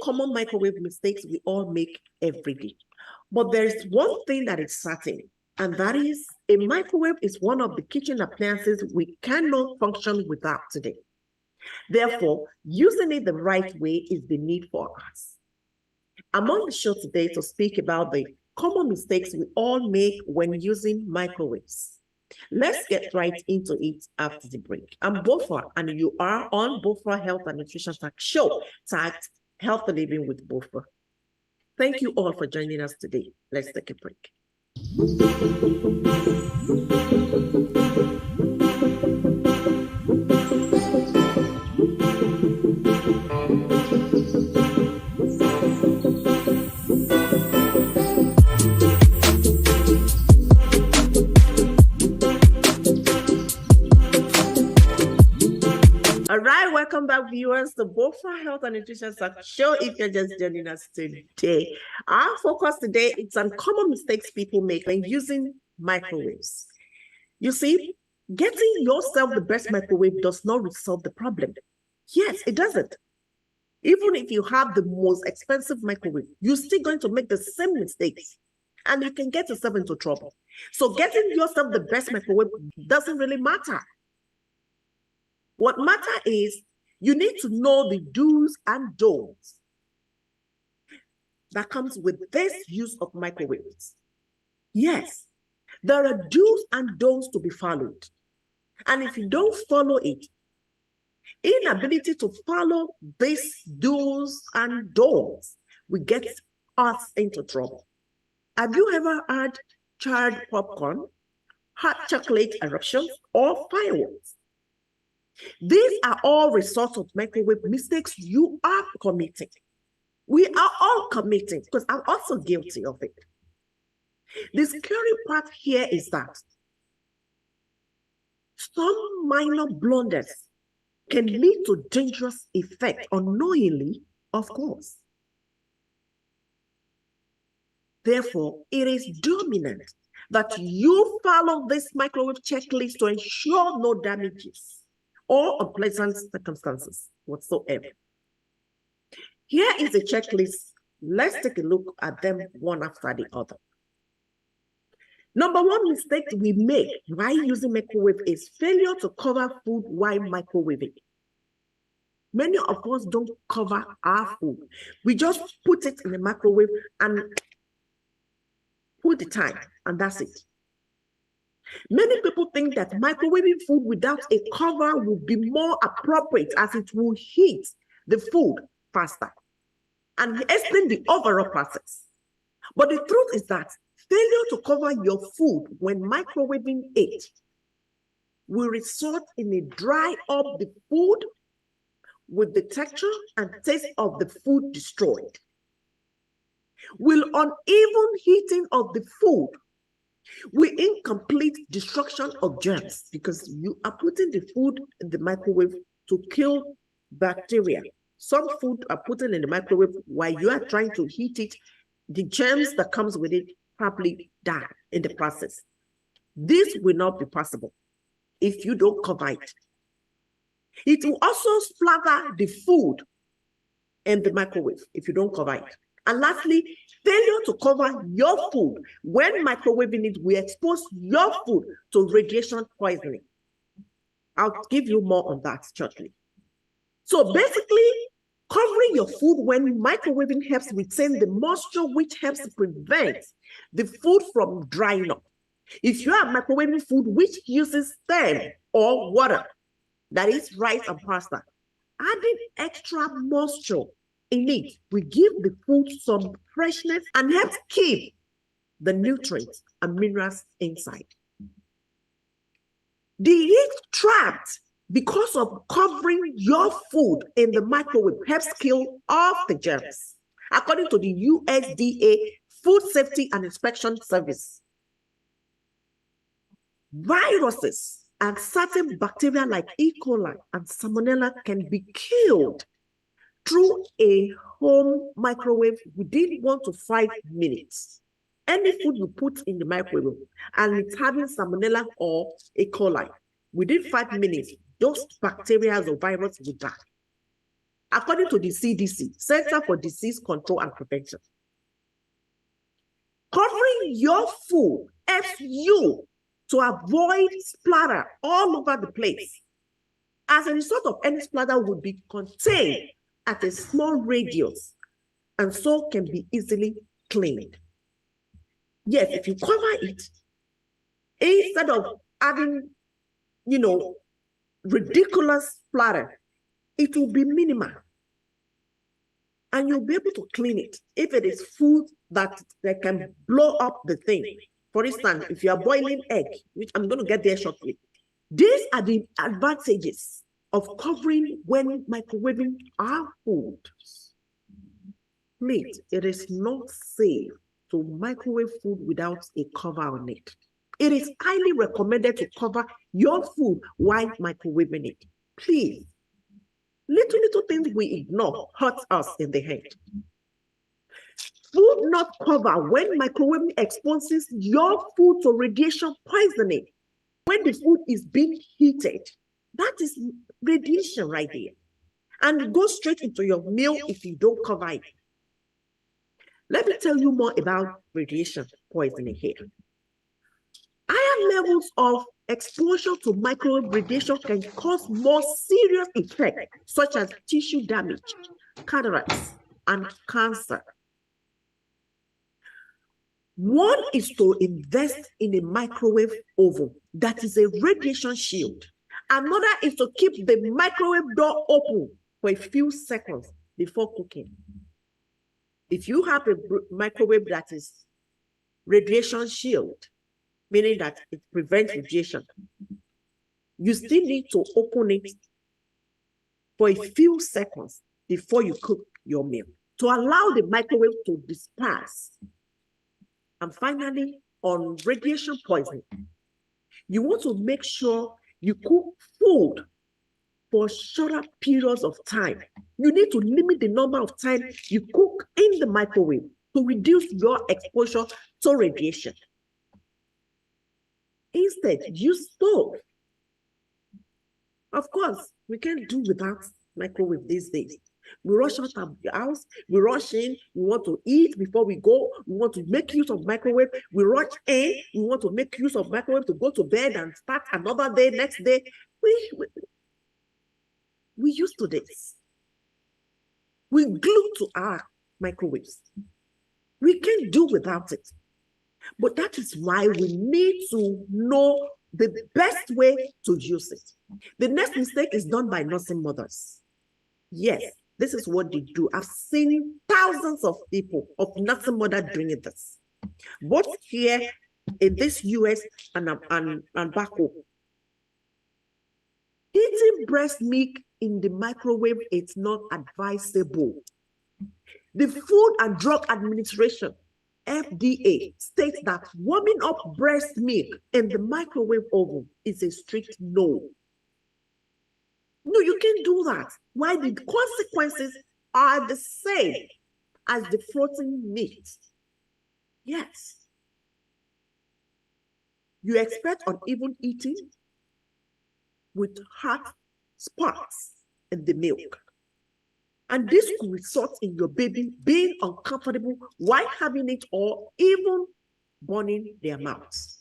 common microwave mistakes we all make every day. But there's one thing that is certain, and that is a microwave is one of the kitchen appliances we cannot function without today. Therefore, using it the right way is the need for us. I'm on the show today to speak about the common mistakes we all make when using microwaves. Let's get right into it after the break. I'm Bofra, and you are on Bofra Health and Nutrition Talk Show, tagged Healthy Living with Bofra. Thank you all for joining us today. Let's take a break. All right, welcome back, viewers, to Bofra Health and Nutrition Talk Show. If you're just joining us today, our focus today is on common mistakes people make when using microwaves. You see, getting yourself the best microwave does not resolve the problem. Yes, it doesn't. Even if you have the most expensive microwave, you're still going to make the same mistakes, and you can get yourself into trouble. So getting yourself the best microwave doesn't really matter. What matters is you need to know the do's and don'ts that comes with this use of microwaves. Yes, there are do's and don'ts to be followed. And if you don't follow it, inability to follow these do's and don'ts will get us into trouble. Have you ever had charred popcorn, hot chocolate eruptions, or fireworks? These are all results of microwave mistakes you are committing. We are all committing, because I'm also guilty of it. The scary part here is that some minor blunders can lead to dangerous effect unknowingly, of course. Therefore, it is dominant that you follow this microwave checklist to ensure no damages or unpleasant circumstances whatsoever. Here is a checklist. Let's take a look at them one after the other. Number one mistake we make while using microwave is failure to cover food while microwaving. Many of us don't cover our food. We just put it in the microwave and put the time, and that's it. Many people think that microwaving food without a cover will be more appropriate, as it will heat the food faster and explain the overall process. But the truth is that failure to cover your food when microwaving it will result in a dry up the food with the texture and taste of the food destroyed. Will uneven heating of the food with incomplete destruction of germs, because you are putting the food in the microwave to kill bacteria. Some food are put in the microwave while you are trying to heat it. The germs that comes with it probably die in the process. This will not be possible if you don't cover it. It will also splatter the food in the microwave if you don't cover it. And lastly, failure to cover your food when microwaving it will expose your food to radiation poisoning. I'll give you more on that shortly. So basically, covering your food when microwaving helps retain the moisture, which helps prevent the food from drying up. If you are microwaving food which uses steam or water, that is rice and pasta, adding extra moisture in it will give the food some freshness and helps keep the nutrients and minerals inside. The heat trapped because of covering your food in the microwave helps kill off the germs, according to the USDA Food Safety and Inspection Service. Viruses and certain bacteria like E. coli and Salmonella can be killed through a home microwave within 1 to 5 minutes. Any food you put in the microwave and it's having Salmonella or E. coli, within 5 minutes, those bacteria or viruses will die. according to the CDC, Center for Disease Control and Prevention. Covering your food helps you to avoid splatter all over the place. As a result of any splatter would be contained at a small radius and so can be easily cleaned. Yes, if you cover it, instead of adding, ridiculous splatter, it will be minimal. And you'll be able to clean it if it is food that can blow up the thing. For instance, if you are boiling egg, which I'm going to get there shortly, these are the advantages of covering when microwaving our food. Please, it is not safe to microwave food without a cover on it. It is highly recommended to cover your food while microwaving it. Please, little things we ignore hurt us in the head. Food not covered when microwaving exposes your food to radiation poisoning. When the food is being heated, that is radiation right there. And it goes straight into your meal if you don't cover it. Let me tell you more about radiation poisoning here. Higher levels of exposure to microwave radiation can cause more serious effects, such as tissue damage, cataracts, and cancer. One is to invest in a microwave oven that is a radiation shield. Another is to keep the microwave door open for a few seconds before cooking. If you have a microwave that is radiation shield, meaning that it prevents radiation, you still need to open it for a few seconds before you cook your meal to allow the microwave to disperse. And finally, on radiation poisoning, you want to make sure you cook food for shorter periods of time. You need to limit the number of time you cook in the microwave to reduce your exposure to radiation. Instead, use stove. Of course, we can't do without microwave these days. We rush out of the house, we rush in, we want to eat before we go, we want to make use of microwave, we rush in, we want to make use of microwave to go to bed and start another day, next day. We used to this. We glue to our microwaves. We can't do without it. But that is why we need to know the best way to use it. The next mistake is done by nursing mothers. Yes, this is what they do. I've seen thousands of people, of nursing mothers doing this, both here in this US and back home. Eating breast milk in the microwave is not advisable. The Food and Drug Administration, FDA, states that warming up breast milk in the microwave oven is a strict no. No, you can't do that. Why? The consequences are the same as the frozen meat. Yes. You expect uneven eating with hot spots in the milk. And this could result in your baby being uncomfortable while having it or even burning their mouths.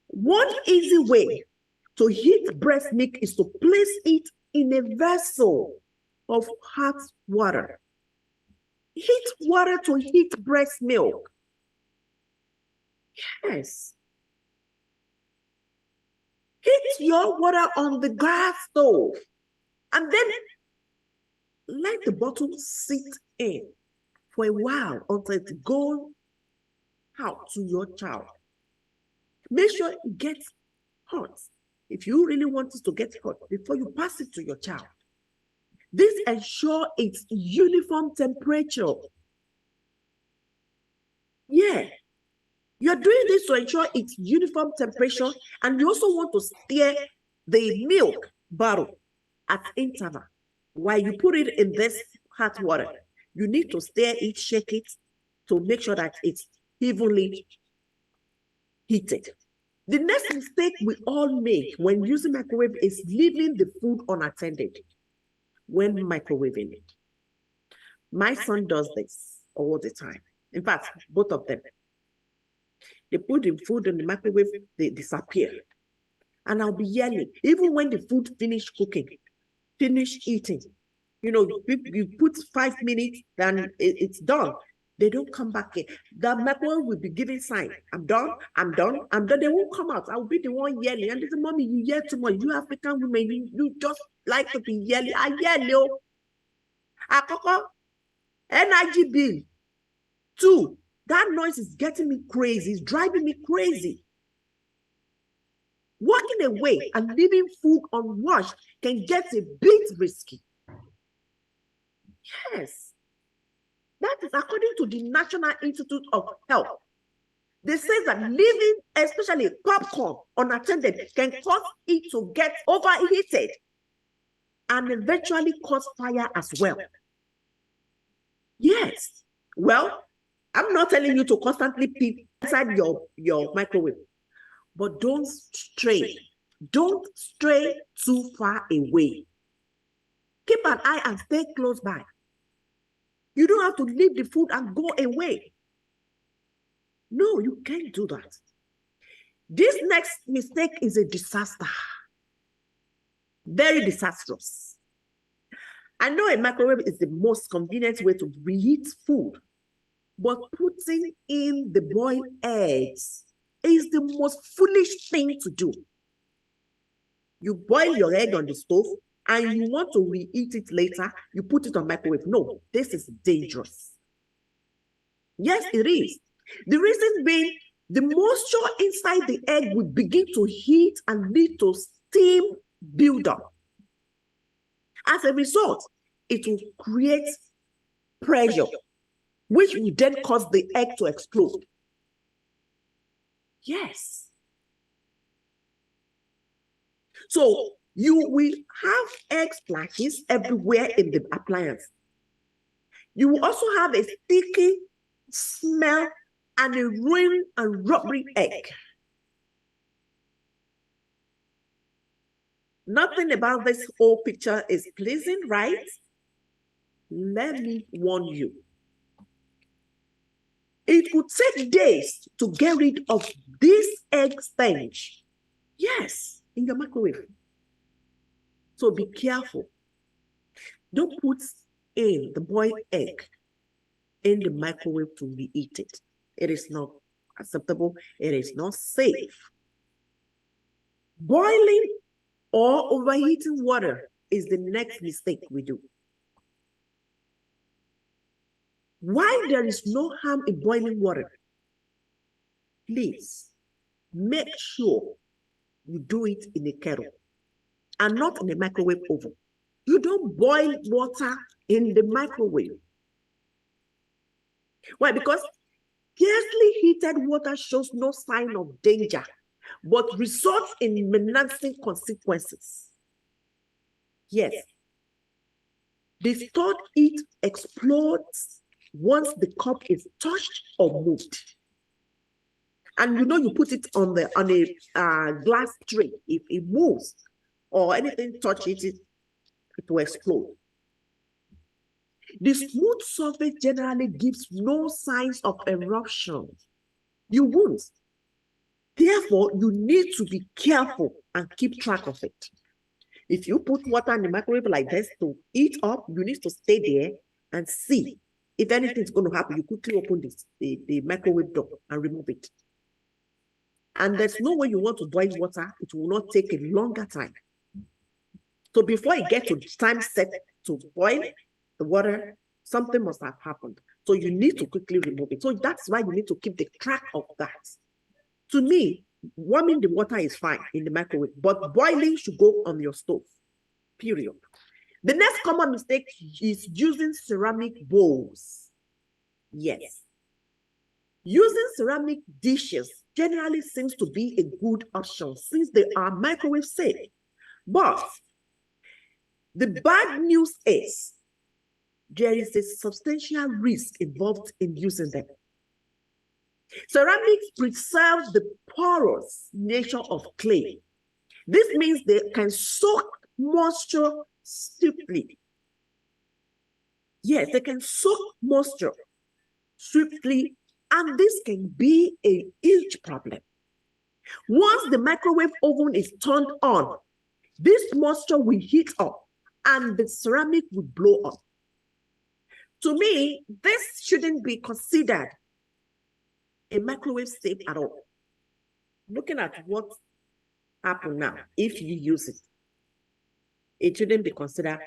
One easy way to heat breast milk is to place it in a vessel of hot water. Heat water to heat breast milk. Yes. Heat your water on the gas stove and then let the bottle sit in for a while until it goes out to your child. Make sure it gets hot. If you really want it to get hot, before you pass it to your child. This ensures its uniform temperature. Yeah. You're doing this to ensure its uniform temperature, and you also want to stir the milk bottle at interval. While you put it in this hot water, you need to stir it, shake it to make sure that it's evenly heated. The next mistake we all make when using microwave is leaving the food unattended. when microwaving it. My son does this all the time. In fact, both of them. They put the food in the microwave, they disappear. And I'll be yelling, even when the food finish cooking, finish eating. You know, you put 5 minutes, then it's done. They don't come back in. The microwave will be giving sign. I'm done, I'm done, I'm done. They won't come out. I will be the one yelling. And they say, Mommy, you yell too much. You African women, you just like to be yelling. I yell, yo. Akoko, energy bill. 2, that noise is getting me crazy. It's driving me crazy. Walking away and leaving food unwashed can get a bit risky. Yes. That is according to the National Institute of Health. They say that leaving, especially popcorn, unattended can cause it to get overheated and eventually cause fire as well. Yes. Well, I'm not telling you to constantly peep inside your microwave, but don't stray. Don't stray too far away. Keep an eye and stay close by. You don't have to leave the food and go away. No, you can't do that. This next mistake is a disaster. Very disastrous. I know a microwave is the most convenient way to reheat food, but putting in the boiled eggs is the most foolish thing to do. You boil your egg on the stove and you want to reheat it later, you put it on microwave. No, this is dangerous. Yes, it is. The reason being, the moisture inside the egg will begin to heat and lead to steam buildup. As a result, it will create pressure, which will then cause the egg to explode. Yes. So you will have egg splashes everywhere in the appliance. You will also have a sticky smell and a ruined and rubbery egg. Nothing about this whole picture is pleasing, right? Let me warn you. It would take days to get rid of this egg stench. Yes, in your microwave. So be careful. Don't put in the boiled egg in the microwave to reheat it. It is not acceptable. It is not safe. Boiling or overheating water is the next mistake we do. While there is no harm in boiling water, please make sure you do it in a kettle and not in a microwave oven. You don't boil water in the microwave. Why? Because scarcely heated water shows no sign of danger, but results in menacing consequences. Yes. The stored heat explodes once the cup is touched or moved. And you know, you put it on a glass tray. If it moves or anything touches it, it will explode. The smooth surface generally gives no signs of eruption. You won't. Therefore, you need to be careful and keep track of it. If you put water in the microwave like this to heat up, you need to stay there and see. If anything's going to happen, you quickly open the microwave door and remove it. And there's no way you want to boil water, it will not take a longer time. So before it gets to time set to boil the water, something must have happened. So you need to quickly remove it. So that's why you need to keep the track of that. To me, warming the water is fine in the microwave, but boiling should go on your stove, period. The next common mistake is using ceramic bowls. Yes. Using ceramic dishes generally seems to be a good option since they are microwave safe. But the bad news is there is a substantial risk involved in using them. Ceramics preserve the porous nature of clay. This means they can soak moisture swiftly Yes, they can soak moisture swiftly, and this can be a huge problem. Once the microwave oven is turned on, this moisture will heat up and the ceramic will blow up. To me, this shouldn't be considered a microwave safe at all. Looking at what happened now, if you use it, it shouldn't be considered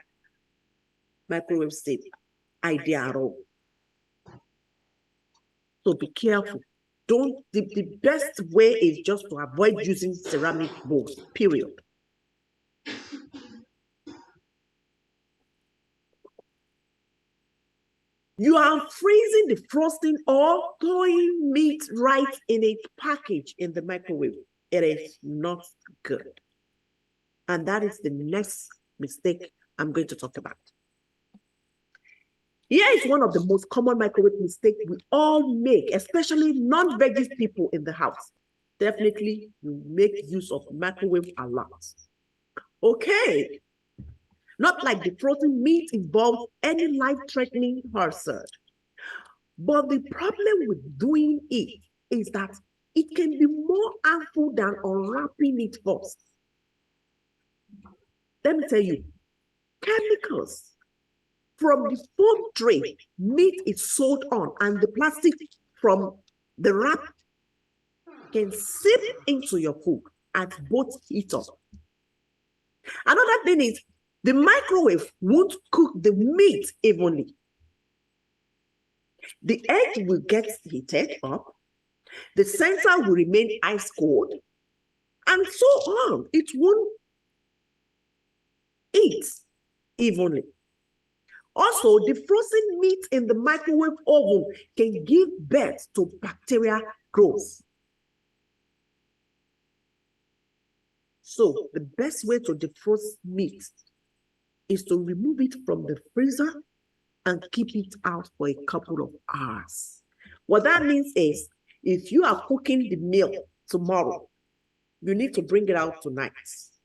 microwave safe idea at all. So be careful. The best way is just to avoid using ceramic bowls, period. You are freezing the frosting or thawing meat right in a package in the microwave. It is not good. And that is the next mistake I'm going to talk about. Here is one of the most common microwave mistakes we all make, especially non-veggie people in the house. Definitely, you make use of microwave a lot. Okay. Not like the frozen meat involves any life-threatening hazard. But the problem with doing it is that it can be more harmful than unwrapping it first. Let me tell you, chemicals from the food tray meat is sold on, and the plastic from the wrap can seep into your food at both heat up. Another thing is, the microwave won't cook the meat evenly. The edge will get heated up, the center will remain ice cold, and so on. It won't eat evenly. Also, the frozen meat in the microwave oven can give birth to bacterial growth. So, the best way to defrost meat is to remove it from the freezer and keep it out for a couple of hours. What that means is, if you are cooking the meal tomorrow, you need to bring it out tonight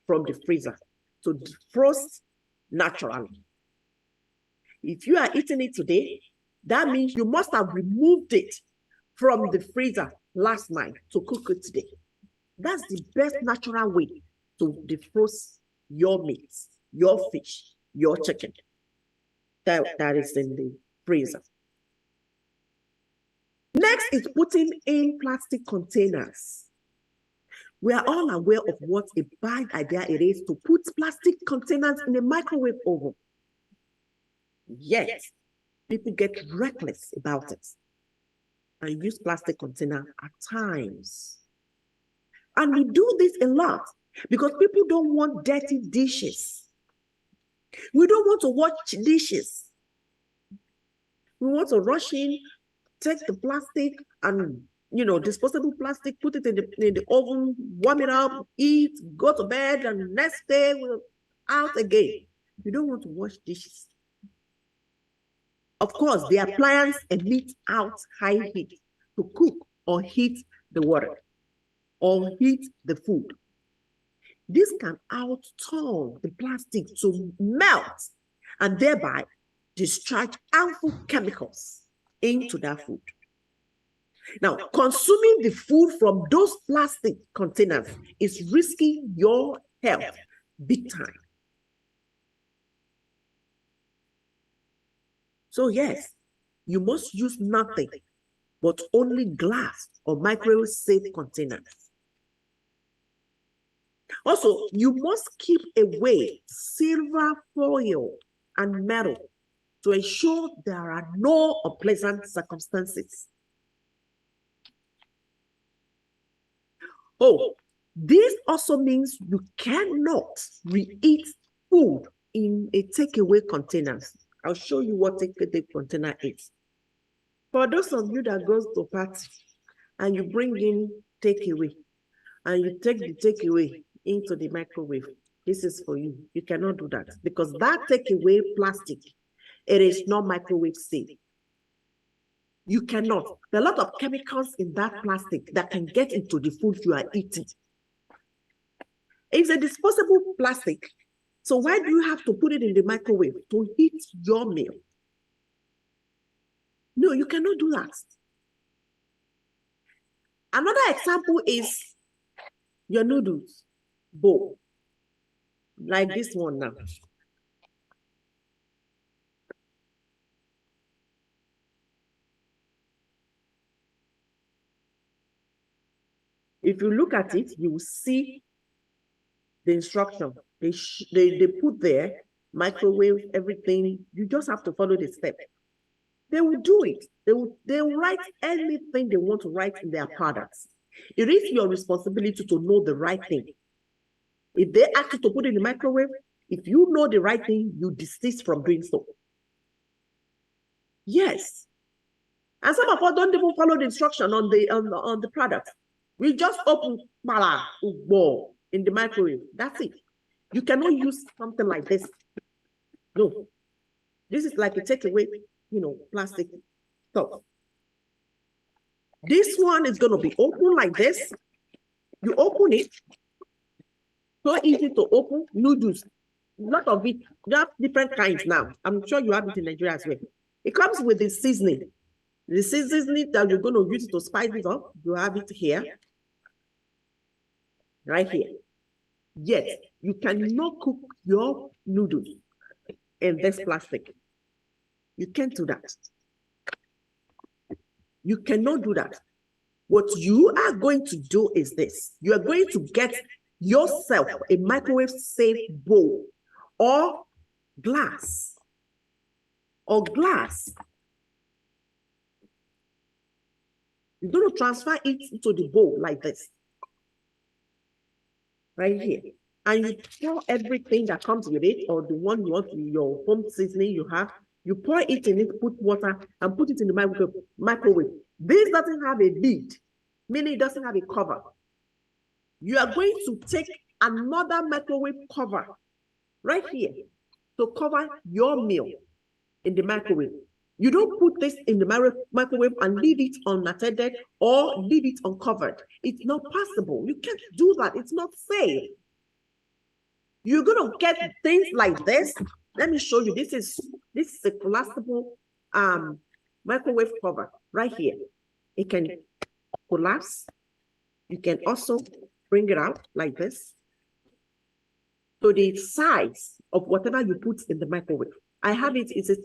from the freezer to defrost naturally. If you are eating it today, that means you must have removed it from the freezer last night to cook it today. That's the best natural way to defrost your meat, your fish, your chicken that is in the freezer. Next is putting in plastic containers. We are all aware of what a bad idea it is to put plastic containers in a microwave oven. Yet, people get reckless about it and use plastic container at times. And we do this a lot because people don't want dirty dishes. We don't want to wash dishes. We want to rush in, take the plastic and, disposable plastic, put it in the oven, warm it up, eat, go to bed, and next day we're out again. We don't want to wash dishes. Of course, the appliance emits out high heat to cook or heat the water or heat the food. This can out-turn the plastic to melt and thereby discharge harmful chemicals into that food. Now, consuming the food from those plastic containers is risking your health big time. So yes, you must use nothing but only glass or microwave-safe containers. Also, you must keep away silver foil and metal to ensure there are no unpleasant circumstances. Oh, this also means you cannot reheat food in a takeaway containers. I'll show you what takeaway container is. For those of you that goes to party and you bring in takeaway and you take the takeaway into the microwave, this is for you. You cannot do that because that takeaway plastic, it is not microwave safe. You cannot. There are a lot of chemicals in that plastic that can get into the food you are eating. It's a disposable plastic. So why do you have to put it in the microwave to heat your meal? No, you cannot do that. Another example is your noodles bowl, like this one now. If you look at it, you will see the instruction. They put there, microwave, everything. You just have to follow the step. They will do it. They will write anything they want to write in their products. It is your responsibility to know the right thing. If they ask you to put it in the microwave, if you know the right thing, you desist from doing so. Yes. And some of us don't even follow the instruction on the product. We just open in the microwave. That's it. You cannot use something like this. No. This is like a takeaway, plastic stuff. This one is going to be open like this. You open it. So easy to open. Noodles. A lot of it. You have different kinds now. I'm sure you have it in Nigeria as well. It comes with the seasoning. The seasoning that you're going to use to spice it up, you have it here. Right here. Yes, you cannot cook your noodles in this plastic. You can't do that. You cannot do that. What you are going to do is this. You are going to get yourself a microwave-safe bowl or glass. You're going to transfer it into the bowl like this. Right here. And you pour everything that comes with it, or the one you want, your home seasoning you have, you pour it in it, put water, and put it in the microwave. This doesn't have a lid, meaning it doesn't have a cover. You are going to take another microwave cover right here to cover your meal in the microwave. You don't put this in the microwave and leave it unattended or leave it uncovered. It's not possible. You can't do that. It's not safe. You're going to get things like this. Let me show you. This is a collapsible microwave cover right here. It can collapse. You can also bring it out like this. So the size of whatever you put in the microwave. I have it, it's a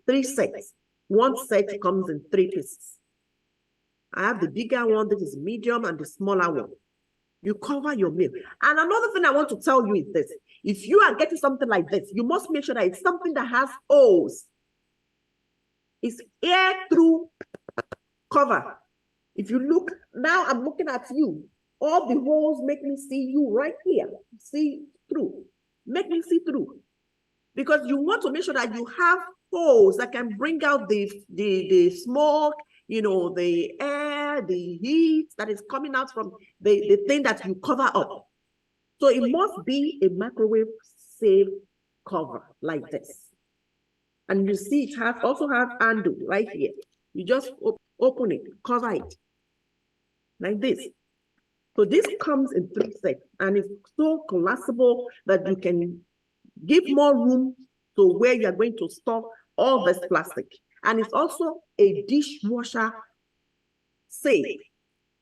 3 sets. One set comes in 3 pieces. I have the bigger one, that is medium, and the smaller one. You cover your meal. And another thing I want to tell you is this. If you are getting something like this, you must make sure that it's something that has holes. It's air-through cover. If you look, now I'm looking at you. All the holes make me see you right here. See through. Make me see through. Because you want to make sure that you have holes that can bring out the smoke, the air, the heat that is coming out from the thing that you cover up. So it must be a microwave safe cover like this. And you see it also have handle right here. You just open it, cover it like this. So this comes in 3 sets and it's so collapsible that you can give more room to where you are going to store all this plastic. And it's also a dishwasher safe.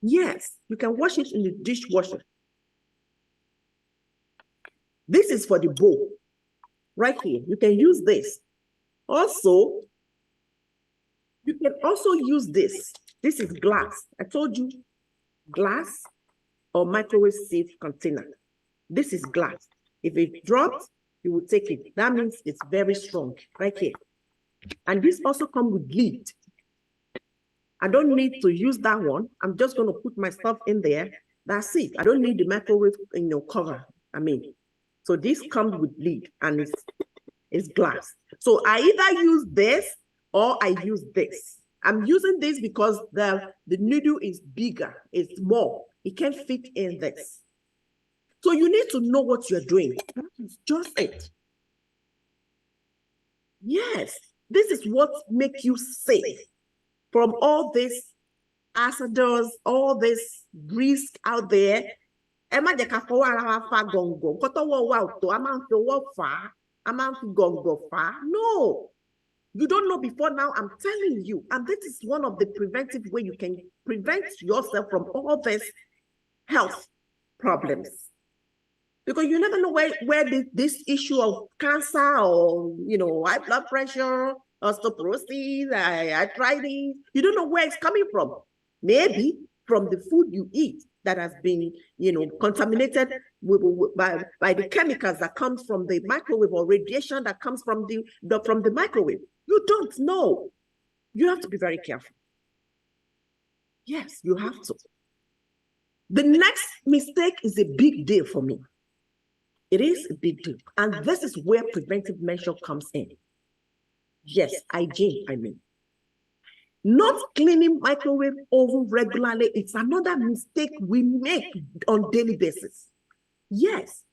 Yes, you can wash it in the dishwasher. This is for the bowl. Right here, you can use this. Also, you can also use this. This is glass. I told you, glass or microwave safe container. This is glass. If it drops, you will take it. That means it's very strong, right here. And this also comes with lid. I don't need to use that one. I'm just going to put my stuff in there. That's it. I don't need the microwave cover. So this comes with lid and it's glass. So I either use this or I use this. I'm using this because the noodle is bigger, it's more. It can fit in this. So you need to know what you're doing. That's just it. Yes, this is what makes you safe from all this hazardous, all this risk out there. No, You don't know before now, I'm telling you. And this is one of the preventive way you can prevent yourself from all these health problems. Because you never know where this issue of cancer or, high blood pressure, osteoporosis, arthritis, you don't know where it's coming from. Maybe from the food you eat that has been, contaminated by the chemicals that comes from the microwave or radiation that comes from the microwave. You don't know. You have to be very careful. Yes, you have to. The next mistake is a big deal for me. It is a big deal. And this is where preventive measure comes in. Yes, hygiene, I mean. Not cleaning microwave oven regularly, it's another mistake we make on daily basis. Yes,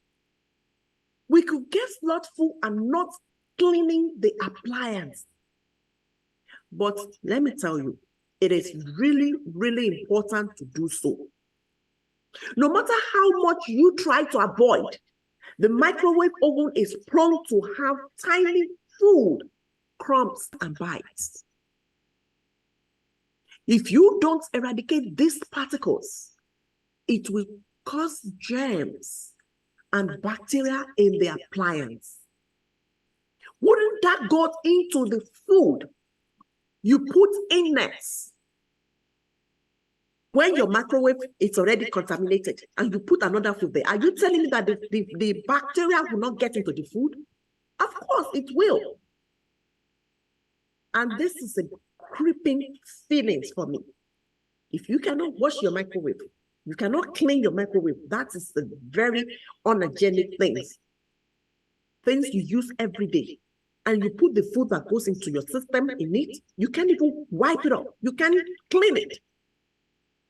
we could get slothful and not cleaning the appliance. But let me tell you, it is really, really important to do so. No matter how much you try to avoid, the microwave oven is prone to have tiny food crumbs and bites. If you don't eradicate these particles, it will cause germs and bacteria in the appliance. Wouldn't that go into the food you put in next? When your microwave is already contaminated and you put another food there, are you telling me that the bacteria will not get into the food? Of course it will. And this is a creeping feeling for me. If you cannot wash your microwave, you cannot clean your microwave, that is a very unhygienic things you use every day. And you put the food that goes into your system in it, you can't even wipe it off. You can't clean it.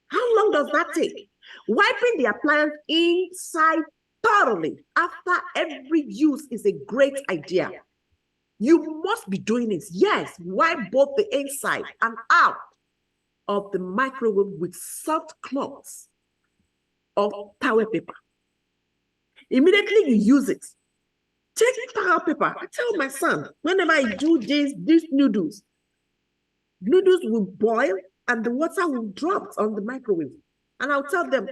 How long does that take? Wiping the appliance inside thoroughly after every use is a great idea. You must be doing this. Yes, wipe both the inside and out of the microwave with soft cloths or towel paper. Immediately you use it. Take towel paper. I tell my son, whenever I do these noodles will boil and the water will drop on the microwave. And I'll tell them,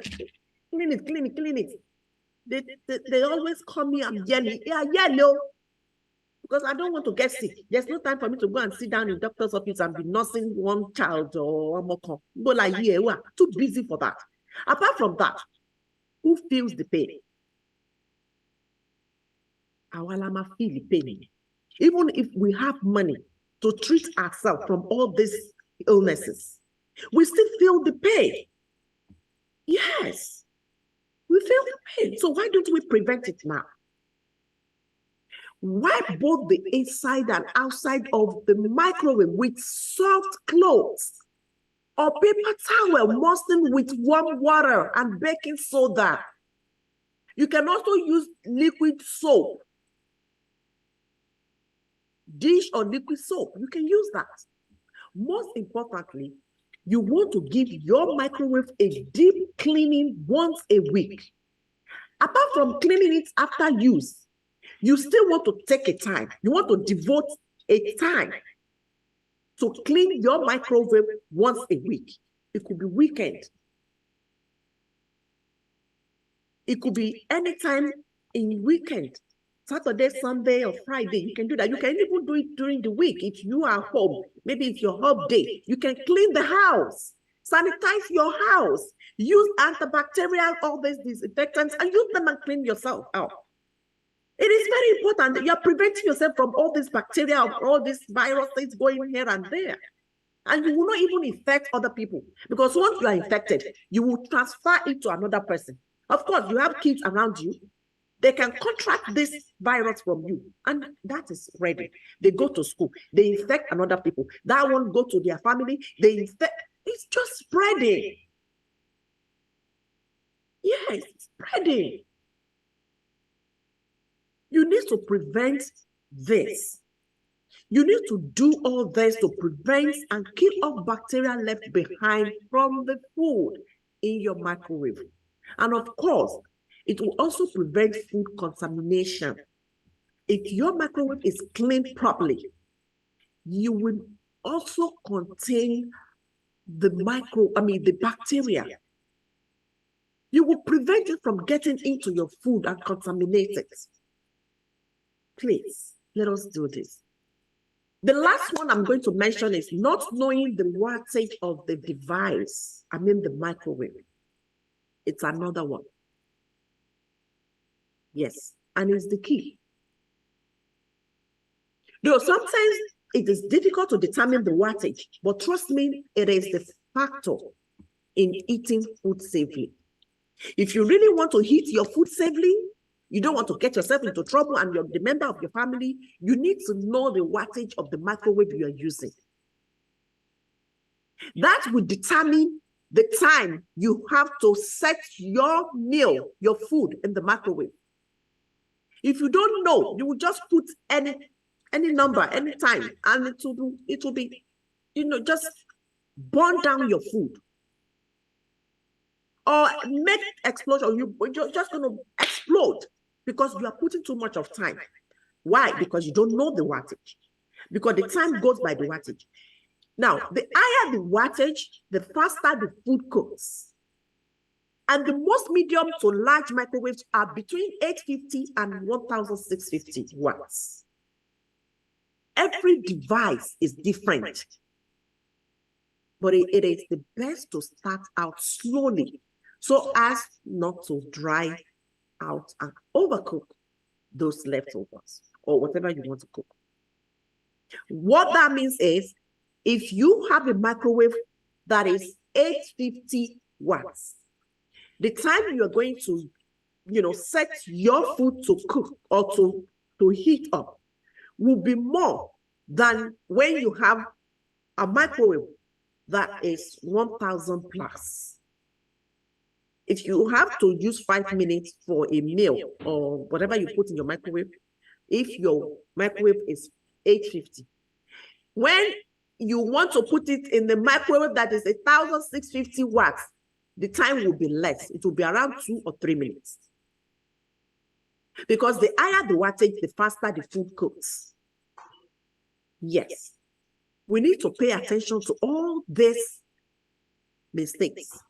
clean it, clean it, clean it. They always call me, I'm yelling. Yeah, yellow. Because I don't want to get sick. There's no time for me to go and sit down in doctor's office and be nursing one child or one more. Go like, yeah, we're too busy for that. Apart from that, who feels the pain? Our lama feel the pain. Even if we have money to treat ourselves from all these illnesses, we still feel the pain. Yes, we feel the pain. So why don't we prevent it now? Wipe both the inside and outside of the microwave with soft cloths or paper towel moistened with warm water and baking soda. You can also use liquid soap. Dish or liquid soap, you can use that. Most importantly, you want to give your microwave a deep cleaning once a week. Apart from cleaning it after use, you still want to take a time. You want to devote a time to clean your microwave once a week. It could be weekend. It could be anytime in weekend. Saturday, Sunday, or Friday, you can do that. You can even do it during the week. If you are home, maybe it's your home day, you can clean the house, sanitize your house, use antibacterial, all these disinfectants, and use them and clean yourself out. It is very important that you're preventing yourself from all this bacteria, all these viruses going here and there. And you will not even infect other people, because once you are infected, you will transfer it to another person. Of course, you have kids around you. They can contract this virus from you, and that is spreading. They go to school, they infect another people. That one go to their family, they infect. It's just spreading. Yes, spreading. You need to prevent this. You need to do all this to prevent and kill off bacteria left behind from the food in your microwave. And of course, it will also prevent food contamination. If your microwave is cleaned properly, you will also contain the bacteria. You will prevent it from getting into your food and contaminate it. Please, let us do this. The last one I'm going to mention is not knowing the wattage of the device, the microwave. It's another one. Yes, and it's the key. Though sometimes it is difficult to determine the wattage, but trust me, it is the factor in eating food safely. If you really want to heat your food safely, you don't want to get yourself into trouble and the member of your family, you need to know the wattage of the microwave you are using. That will determine the time you have to set your meal, your food in the microwave. If you don't know, you will just put any number, any time, and it will be, just burn down your food. Or make explosion, you're just going to explode because you are putting too much of time. Why? Because you don't know the wattage. Because the time goes by the wattage. Now, the higher the wattage, the faster the food cooks. And the most medium to large microwaves are between 850 and 1650 watts. Every device is different. But it is the best to start out slowly so as not to dry out and overcook those leftovers or whatever you want to cook. What that means is, if you have a microwave that is 850 watts, the time you are going to, set your food to cook or to heat up will be more than when you have a microwave that is 1000 plus. If you have to use 5 minutes for a meal or whatever you put in your microwave, if your microwave is 850, when you want to put it in the microwave that is 1650 watts, the time will be less. It will be around 2 or 3 minutes. Because the higher the wattage, the faster the food cooks. Yes. We need to pay attention to all these mistakes.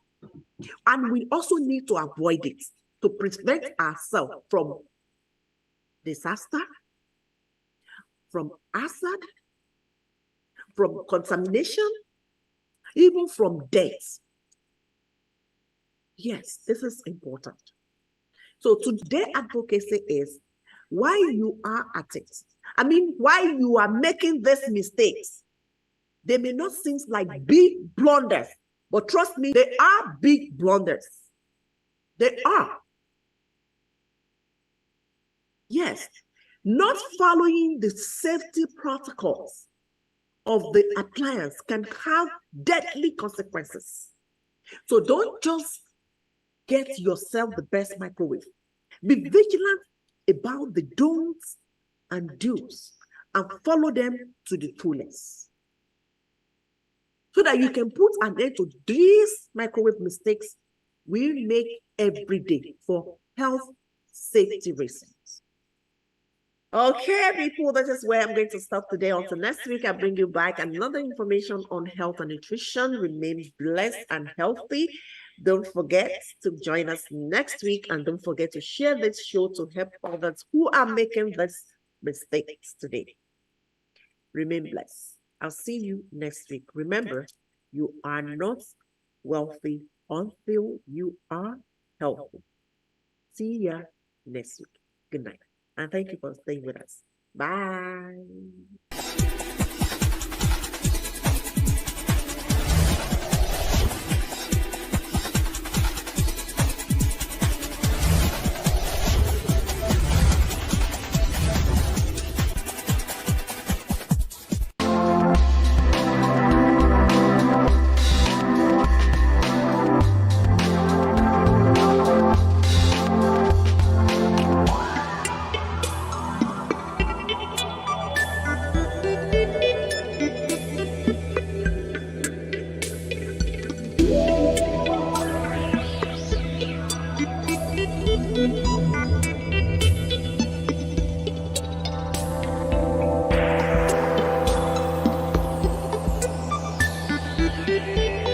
And we also need to avoid it to prevent ourselves from disaster, from hazard, from contamination, even from death. Yes, this is important. So today's advocacy is why you are at it. Why you are making these mistakes. They may not seem like big blunders, but trust me, they are big blunders. They are. Yes, not following the safety protocols of the appliance can have deadly consequences. So don't just get yourself the best microwave. Be vigilant about the don'ts and do's and follow them to the fullest, so that you can put an end to these microwave mistakes we make every day for health safety reasons. Okay, people, that is where I'm going to stop today. Until next week, I bring you back another information on health and nutrition. Remain blessed and healthy. Don't forget to join us next week, and don't forget to share this show to help others who are making these mistakes today. Remain blessed. I'll see you next week. Remember, you are not wealthy until you are healthy. See ya next week. Good night. And thank you for staying with us. Bye. you.